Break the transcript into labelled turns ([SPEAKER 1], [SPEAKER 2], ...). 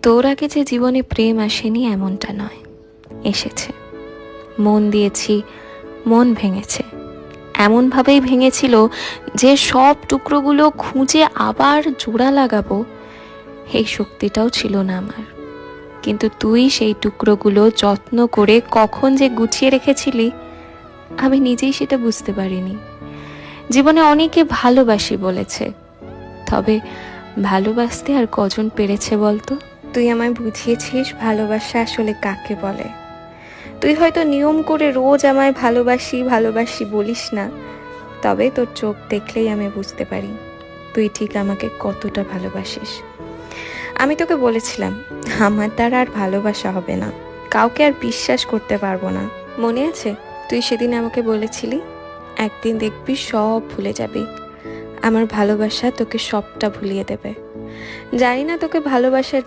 [SPEAKER 1] তোর আগে যে জীবনে প্রেম আসেনি এমনটা নয়, এসেছে। মন দিয়েছি, মন ভেঙেছে। এমনভাবেই ভেঙেছিল যে সব টুকরোগুলো খুঁজে আবার জোড়া লাগাবো এই শক্তিটাও ছিল না আমার। কিন্তু তুই সেই টুকরোগুলো যত্ন করে কখন যে গুছিয়ে রেখেছিলি আমি নিজেই সেটা বুঝতে পারিনি। জীবনে অনেকে ভালোবাসি বলেছে, তবে ভালোবাসতে আর কজন পেরেছে বলতো? তুই আমায় বুঝিয়েছিস ভালোবাসা আসলে কাকে বলে। তুই হয়তো নিয়ম করে রোজ আমায় ভালোবাসি ভালোবাসি বলিস না, তবে তোর চোখ দেখলেই আমি বুঝতে পারি তুই ঠিক আমাকে কতটা ভালোবাসিস। আমি তোকে বলেছিলাম আমার দ্বারা আর ভালোবাসা হবে না, কাউকে আর বিশ্বাস করতে পারবো না। মনে আছে তুই সেদিন আমাকে বলেছিলি একদিন দেখবি সব ভুলে যাবি, আমার ভালোবাসা তোকে সবটা ভুলিয়ে দেবে। জানি না তোকে ভালোবাসার